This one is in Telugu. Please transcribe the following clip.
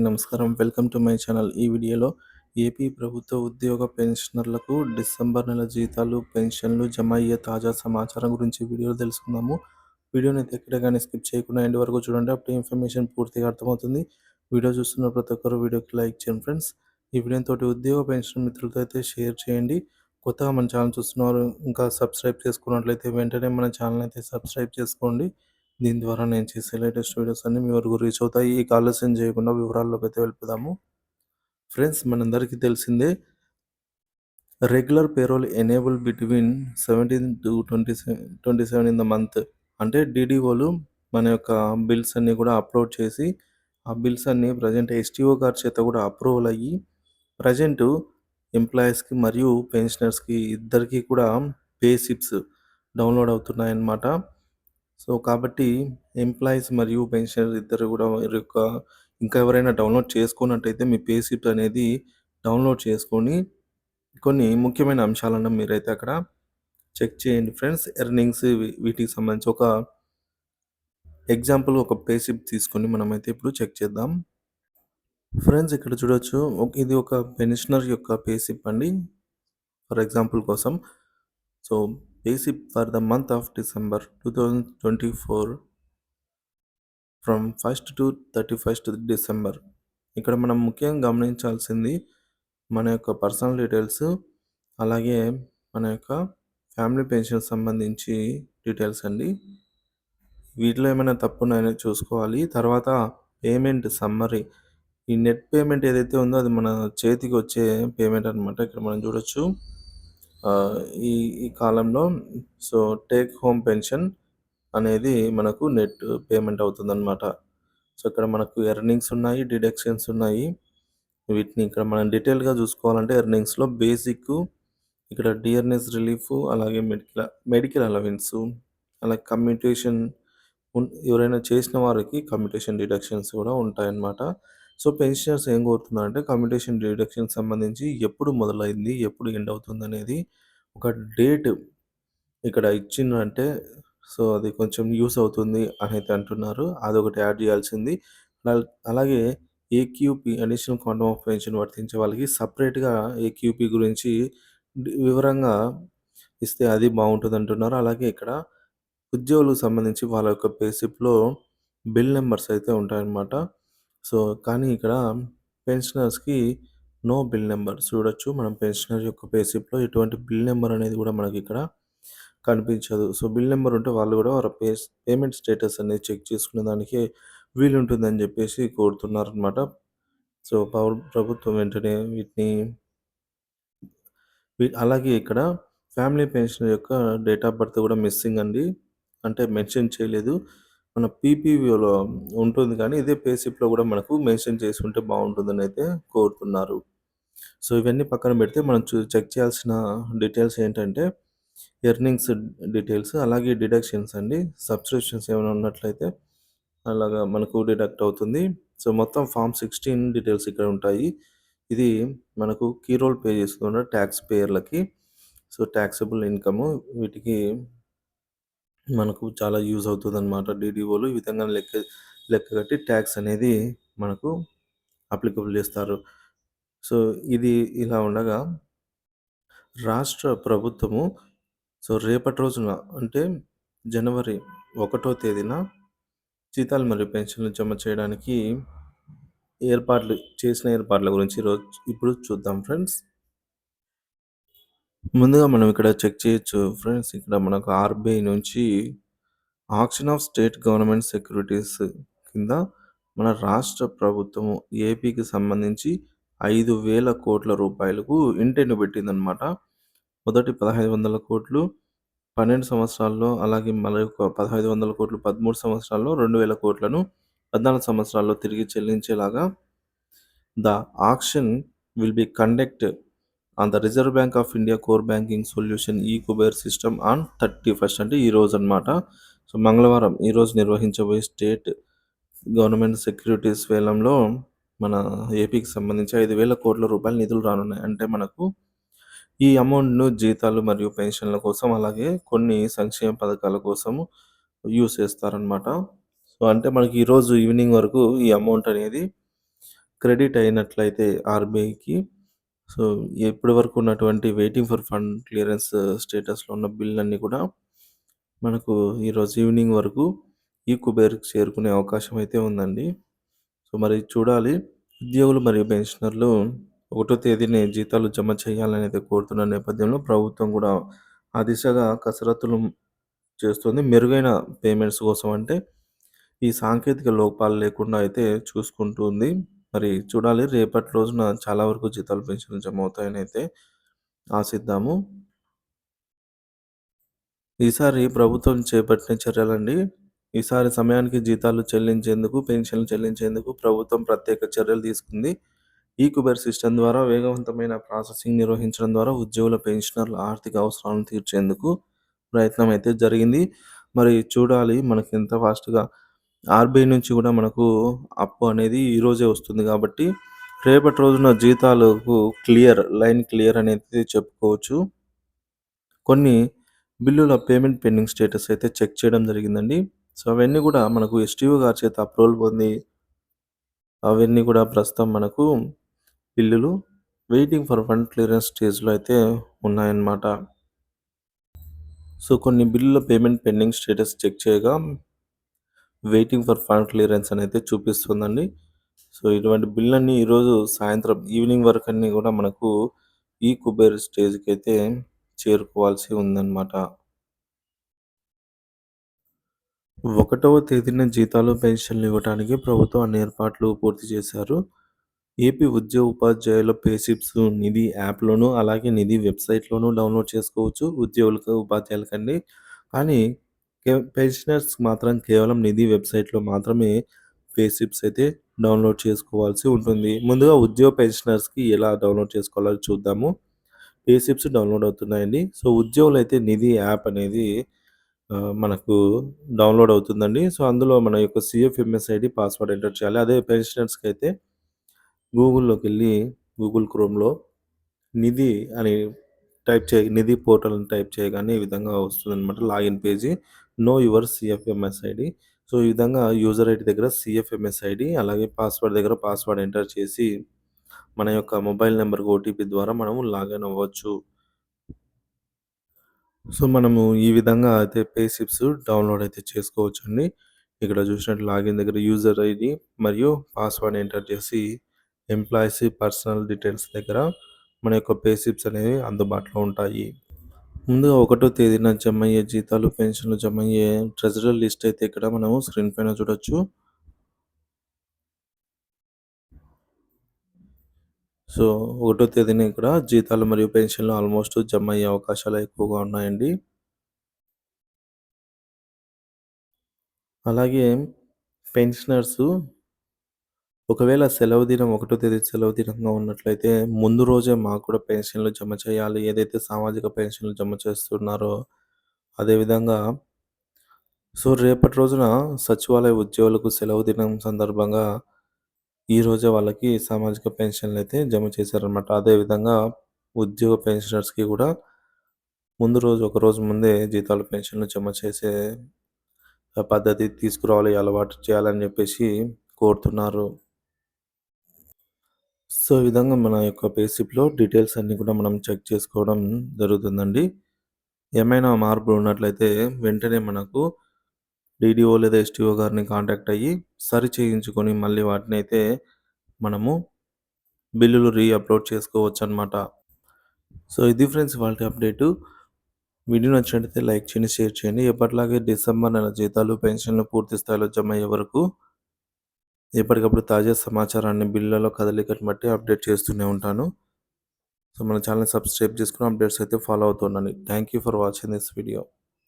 నమస్కారం. Welcome to my channel. ఈ వీడియోలో ఏపీ ప్రభుత్వ ఉద్యోగ పెన్షనర్లకు డిసెంబర్ నెల జీతాలు, పెన్షన్లు జమ అయ్యే తాజా సమాచారం గురించి వీడియోలో తెలుసుకుందాము. వీడియోని అయితే ఎక్కడ గాని స్కిప్ చేయకుండా ఎండ్ వరకు చూడండి. అప్పుడు ఇన్ఫర్మేషన్ పూర్తిగా అర్థమవుతుంది. వీడియో చూస్తున్న ప్రతి ఒక్కరు వీడియోకి లైక్ చేయండి ఫ్రెండ్స్. ఈ వీడియోతోటి ఉద్యోగ పెన్షన్ మిత్రులతో అయితే షేర్ చేయండి. కొత్తగా మన ఛానల్ చూస్తున్నవారు ఇంకా సబ్స్క్రైబ్ చేసుకున్నట్లయితే వెంటనే మన ఛానల్ అయితే సబ్స్క్రైబ్ చేసుకోండి. దీని ద్వారా నేను చేసే లేటెస్ట్ వీడియోస్ అన్నీ మీ వరకు రీచ్ అవుతాయి. ఇక ఆలస్యం చేయకుండా వివరాల్లోకి అయితే వెళ్ళిపోదాము. ఫ్రెండ్స్, మనందరికీ తెలిసిందే, regular payroll enable between 17 to 27 in the month. అంటే డీడీఓలు మన యొక్క బిల్స్ అన్నీ కూడా అప్లోడ్ చేసి, ఆ బిల్స్ అన్నీ ప్రజెంట్ ఎస్టీఓ గారి చేత కూడా అప్రూవల్ అయ్యి, ప్రజెంట్ ఎంప్లాయీస్కి మరియు పెన్షనర్స్కి ఇద్దరికీ కూడా పే స్లిప్స్ డౌన్లోడ్ అవుతున్నాయన్నమాట. సో కాబట్టి ఎంప్లాయీస్ మరియు పెన్షనర్ ఇద్దరు కూడా వీరి యొక్క ఇంకా ఎవరైనా డౌన్లోడ్ చేసుకున్నట్టయితే మీ పే స్లిప్ అనేది డౌన్లోడ్ చేసుకొని కొన్ని ముఖ్యమైన అంశాలను మీరైతే అక్కడ చెక్ చేయండి ఫ్రెండ్స్. ఎర్నింగ్స్ వీటికి సంబంధించి ఒక ఎగ్జాంపుల్ ఒక పే స్లిప్ తీసుకొని మనమైతే ఇప్పుడు చెక్ చేద్దాం. ఫ్రెండ్స్, ఇక్కడ చూడొచ్చు, ఇది ఒక పెన్షనర్ యొక్క పే స్లిప్ అండి. ఫర్ ఎగ్జాంపుల్ కోసం, so pay slip for the month of December 2024 from 1st to 31st December. ఇక్కడ మనం ముఖ్యంగా గమనించాల్సింది మన యొక్క పర్సనల్ డీటెయిల్స్, అలాగే మన యొక్క ఫ్యామిలీ పెన్షన్ సంబంధించి డీటెయిల్స్ అండి. వీటిలో ఏమైనా తప్పున్నాయని చూసుకోవాలి. తర్వాత పేమెంట్ సమ్మరీ, ఈ నెట్ పేమెంట్ ఏదైతే ఉందో అది మన చేతికి వచ్చే పేమెంట్ అనమాట. ఇక్కడ మనం చూడొచ్చు, ఈ ఈ కాలంలో సో టేక్ హోమ్ పెన్షన్ అనేది మనకు నెట్ పేమెంట్ అవుతుందన్నమాట. సో ఇక్కడ మనకు ఎర్నింగ్స్ ఉన్నాయి, డిడక్షన్స్ ఉన్నాయి. వీటిని ఇక్కడ మనం డీటెయిల్గా చూసుకోవాలంటే ఎర్నింగ్స్లో బేసిక్, ఇక్కడ డియర్నెస్ రిలీఫ్, అలాగే మెడికల్ అలవెన్స్, అలాగే కమ్యూటేషన్ ఎవరైనా చేసిన వారికి కమ్యూటేషన్ డిడక్షన్స్ కూడా ఉంటాయన్నమాట. సో పెన్షనర్స్ ఏం కోరుతున్నారంటే కమ్యూటేషన్ డిడక్షన్ సంబంధించి ఎప్పుడు మొదలైంది, ఎప్పుడు ఎండ్ అవుతుంది అనేది ఒక డేట్ ఇక్కడ ఇచ్చిందంటే సో అది కొంచెం యూస్ అవుతుంది అని అయితే అంటున్నారు. అదొకటి యాడ్ చేయాల్సింది. అలాగే AQP, additional quantum of pension వర్తించే వాళ్ళకి సపరేట్గా ఏక్యూపీ గురించి వివరంగా ఇస్తే అది బాగుంటుంది అంటున్నారు. అలాగే ఇక్కడ ఉద్యోగులకు సంబంధించి వాళ్ళ యొక్క పే స్లిప్‌లో బిల్ నంబర్స్ అయితే ఉంటాయన్నమాట. సో కానీ ఇక్కడ పెన్షనర్స్‌కి నో బిల్ నంబర్ చూడొచ్చు. మనం పెన్షనర్ యొక్క పే స్లిప్‌లో ఎటువంటి బిల్ నంబర్ అనేది కూడా మనకి ఇక్కడ కనిపించదు. సో బిల్ నంబర్ ఉంటే వాళ్ళు కూడా వాళ్ళ పేమెంట్ స్టేటస్ అనేది చెక్ చేసుకునే దానికి వీలుంటుందని చెప్పేసి కోరుతున్నారనమాట. సో ప్రభుత్వం వెంటనే వీటిని అలాగే ఇక్కడ ఫ్యామిలీ పెన్షన్ యొక్క డేట్ ఆఫ్ బర్త్ కూడా మిస్సింగ్ అండి. అంటే మెన్షన్ చేయలేదు. మన పీపీఓలో ఉంటుంది కానీ ఇదే పే స్లిప్‌లో కూడా మనకు మెన్షన్ చేసి ఉంటే బాగుంటుందని అయితే కోరుతున్నారు. సో ఇవన్నీ పక్కన పెడితే మనం చెక్ చేయాల్సిన డీటెయిల్స్ ఏంటంటే ఎర్నింగ్స్ డీటెయిల్స్, అలాగే డిడక్షన్స్ అండి. సబ్స్క్రిప్షన్స్ ఏమైనా ఉన్నట్లయితే అలాగా మనకు డిడక్ట్ అవుతుంది. సో మొత్తం ఫార్మ్ 16 డీటెయిల్స్ ఇక్కడ ఉంటాయి. ఇది మనకు కీ రోల్ పే చేస్తున్న ట్యాక్స్ పేయర్లకి. సో ట్యాక్సబుల్ ఇన్కమ్ వీటికి మనకు చాలా యూజ్ అవుతుందన్నమాట. డీడీఓలు ఈ విధంగా లెక్క కట్టి ట్యాక్స్ అనేది మనకు అప్లికబుల్ చేస్తారు. సో ఇది ఇలా ఉండగా రాష్ట్ర ప్రభుత్వము సో రేపటి రోజున అంటే జనవరి 1వ తేదీన జీతాలు మరియు పెన్షన్లు జమ చేయడానికి ఏర్పాట్ల గురించి ఇప్పుడు చూద్దాం ఫ్రెండ్స్. ముందుగా మనం ఇక్కడ చెక్ చేయొచ్చు ఫ్రెండ్స్. ఇక్కడ మనకు ఆర్బీఐ నుంచి auction of state government securities కింద మన రాష్ట్ర ప్రభుత్వము ఏపీకి సంబంధించి 5,000 కోట్ల రూపాయలకు ఇంటెంట్ పెట్టిందనమాట. మొదటి 1,500 కోట్లు 12 సంవత్సరాల్లో, అలాగే మరొక 1,500 కోట్లు 13 సంవత్సరాల్లో, 2,000 కోట్లను 14 సంవత్సరాల్లో తిరిగి చెల్లించేలాగా the auction will be conduct on the Reserve Bank of India core banking solution Kuber system on 31st అంటే ఈరోజు అనమాట. సో మంగళవారం ఈరోజు నిర్వహించబోయే స్టేట్ గవర్నమెంట్ సెక్యూరిటీస్ వేలంలో మన ఏపీకి సంబంధించి 5,000 కోట్ల రూపాయల నిధులు రానున్నాయి. అంటే మనకు ఈ అమౌంట్‌ను జీతాలు మరియు పెన్షన్ల కోసం, అలాగే కొన్ని సంక్షేమ పథకాల కోసము యూజ్ చేస్తారనమాట. సో అంటే మనకి ఈరోజు ఈవినింగ్ వరకు ఈ అమౌంట్ అనేది క్రెడిట్ అయినట్లయితే ఆర్‌బీఐకి సో, ఇప్పటి వరకు ఉన్నటువంటి వెయిటింగ్ ఫర్ ఫండ్ క్లియరెన్స్ స్టేటస్‌లో ఉన్న బిల్‌లన్నీ కూడా మనకు ఈరోజు ఈవినింగ్ వరకు ఈ కుబేర్‌కి చేరుకునే అవకాశం అయితే ఉందండి. సో, మరి చూడాలి. ఉద్యోగులు మరియు పెన్షనర్లు ఒకటో తేదీనే జీతాలు జమ చేయాలని అయితే కోరుతున్న నేపథ్యంలో ప్రభుత్వం కూడా ఆ దిశగా కసరత్తులు చేస్తుంది. మెరుగైన పేమెంట్స్ కోసం అంటే ఈ సాంకేతిక లోపాలు లేకుండా అయితే చూసుకుంటుంది. మరి చూడాలి రేపటి రోజున చాలా వరకు జీతాలు, పెన్షన్లు జమ అవుతాయని అయితే ఆశిద్దాము. ఈసారి ప్రభుత్వం చేపట్టిన చర్యలండి. ఈసారి సమయానికి జీతాలు చెల్లించేందుకు, పెన్షన్లు చెల్లించేందుకు ప్రభుత్వం ప్రత్యేక చర్యలు తీసుకుంది. ఈ కుబేర్ సిస్టమ్ ద్వారా వేగవంతమైన ప్రాసెసింగ్ నిర్వహించడం ద్వారా ఉద్యోగుల, పెన్షనర్ల ఆర్థిక అవసరాలను తీర్చేందుకు ప్రయత్నం అయితే జరిగింది. మరి చూడాలి మనకి ఎంత ఫాస్ట్‌గా ఆర్‌బీఐ నుంచి కూడా మనకు అప్పు అనేది ఈరోజే వస్తుంది కాబట్టి, రేపటి రోజున జీతాలకు లైన్ క్లియర్ అనేది చెప్పుకోవచ్చు. కొన్ని బిల్లుల పేమెంట్ పెండింగ్ స్టేటస్ అయితే చెక్ చేయడం జరిగిందండి. సో, అవన్నీ కూడా మనకు ఎస్‌టీఓ గారి చేత అప్రూవల్ పొంది అవన్నీ కూడా ప్రస్తుతం మనకు బిల్లులు వెయిటింగ్ ఫర్ ఫండ్ క్లియరెన్స్ స్టేజ్‌లో అయితే ఉన్నాయన్నమాట. సో, కొన్ని బిల్లుల పేమెంట్ పెండింగ్ స్టేటస్ చెక్ చేయగా వెయిటింగ్ ఫర్ ఫండ్ క్లియరెన్స్ అనైతే చూపిస్తుందండి. సో, ఇటువంటి బిల్లన్నీ ఈరోజు సాయంత్రం ఈవినింగ్ వరకన్నీ కూడా మనకు ఈ కుబేర్ స్టేజ్‌కైతే చేరుకోవాల్సి ఉందన్నమాట. ఒకటవ తేదీన జీతాలు, పెన్షన్లు ఇవ్వడానికి ప్రభుత్వం అన్ని ఏర్పాట్లు పూర్తి చేశారు. ఏపీ ఉద్యోగ ఉపాధ్యాయుల పేస్లిప్స్ నిధి యాప్‌లోను, అలాగే నిధి వెబ్‌సైట్‌లోనూ డౌన్‌లోడ్ చేసుకోవచ్చు. ఉద్యోగులకు, ఉపాధ్యాయులకండి. కానీ పెన్షనర్స్‌కి మాత్రం కేవలం నిధి వెబ్‌సైట్‌లో మాత్రమే పేస్లిప్స్ అయితే డౌన్‌లోడ్ చేసుకోవాల్సి ఉంటుంది. ముందుగా ఉద్యోగ పెన్షనర్స్‌కి ఎలా డౌన్‌లోడ్ చేసుకోవాలో చూద్దాము. పేస్లిప్స్ డౌన్‌లోడ్ అవుతున్నాయండి. సో, ఉద్యోగులైతే నిధి యాప్ అనేది మనకు డౌన్‌లోడ్ అవుతుందండి. సో, అందులో మన యొక్క సీఎఫ్ఎంఎస్ ఐడీ, పాస్వర్డ్ ఎంటర్ చేయాలి. అదే పెన్షనర్స్‌కైతే గూగుల్‌లోకెళ్ళి గూగుల్ క్రోమ్‌లో నిధి అని నిధి పోర్టల్ అని టైప్ చేయగానే ఈ విధంగా వస్తుందనమాట login page. Know your CFMS ID. So, ఈ విధంగా యూజర్ ఐడీ దగ్గర సీఎఫ్ఎంఎస్ ఐడీ అలాగే పాస్వర్డ్ దగ్గర పాస్వర్డ్ ఎంటర్ చేసి మన యొక్క మొబైల్ నంబర్‌కి ఓటీపీ ద్వారా మనము లాగిన్ అవ్వచ్చు. సో, మనము ఈ విధంగా అయితే పేస్లిప్స్ డౌన్‌లోడ్ అయితే చేసుకోవచ్చండి. ఇక్కడ చూసినట్టు లాగిన్ దగ్గర యూజర్ ఐడీ మరియు పాస్వర్డ్ ఎంటర్ చేసి ఎంప్లాయీస్ పర్సనల్ డీటెయిల్స్ దగ్గర మన యొక్క పేస్లిప్స్ అనేవి అందుబాటులో ఉంటాయి. ముందుగా ఒకటో తేదీన జమయ్యే జీతాలు, పెన్షన్లు జమయ్యే ట్రెజరర్ లిస్ట్ అయితే ఇక్కడ మనము స్క్రీన్ పైన చూడొచ్చు. సో, ఒకటో తేదీన ఇక్కడ జీతాలు మరియు పెన్షన్లు ఆల్మోస్ట్ జమయ్యే అవకాశాలు ఎక్కువగా ఉన్నాయండి. అలాగే పెన్షనర్సు ఒకవేళ సెలవు దినం ఒకటో తేదీ సెలవు దినంగా ఉన్నట్లయితే ముందు రోజే మాకు కూడా పెన్షన్‌లు జమ చేయాలి. ఏదైతే సామాజిక పెన్షన్‌లు జమ చేస్తున్నారో అదే విధంగా సో, రేపటి రోజున సచివాలయ ఉద్యోగులకు సెలవు దినం సందర్భంగా ఈరోజే వాళ్ళకి సామాజిక పెన్షన్‌లయితే జమ చేశారనమాట. అదే విధంగా ఉద్యోగ పెన్షనర్స్‌కి కూడా ముందు రోజు ఒకరోజు ముందే జీతాలు, పెన్షన్‌లు జమ చేసే పద్ధతి తీసుకురావాలి, అలవాటు చేయాలని చెప్పేసి కోరుతున్నారు. సో, ఈ విధంగా మన యొక్క పేస్లిప్‌లో డీటెయిల్స్ అన్నీ కూడా మనం చెక్ చేసుకోవడం జరుగుతుందండి. ఏమైనా మార్పులు ఉన్నట్లయితే వెంటనే మనకు డీడీఓ లేదా ఎస్టీఓ గారిని కాంటాక్ట్ అయ్యి సరి చేయించుకొని మళ్ళీ వాటినైతే మనము బిల్లులు అప్‌లోడ్ చేసుకోవచ్చనమాట. సో, ఇది ఫ్రెండ్స్ ఇవాల్టి అప్డేటు. వీడియో నచ్చినట్లయితే లైక్ చేయండి, షేర్ చేయండి. ఎప్పటిలాగే డిసెంబర్ నెల జీతాలు, పెన్షన్లు పూర్తి స్థాయిలో జమ అయ్యే వరకు ఎప్పటికప్పుడు తాజా సమాచారాన్ని బిల్లులలో కదలికను బట్టి అప్డేట్ చేస్తూనే ఉంటాను. సో, మన ఛానెల్‌ని సబ్స్క్రైబ్ చేసుకొని అప్డేట్స్ అయితే ఫాలో అవుతూ ఉండండి. Thank you for watching this video.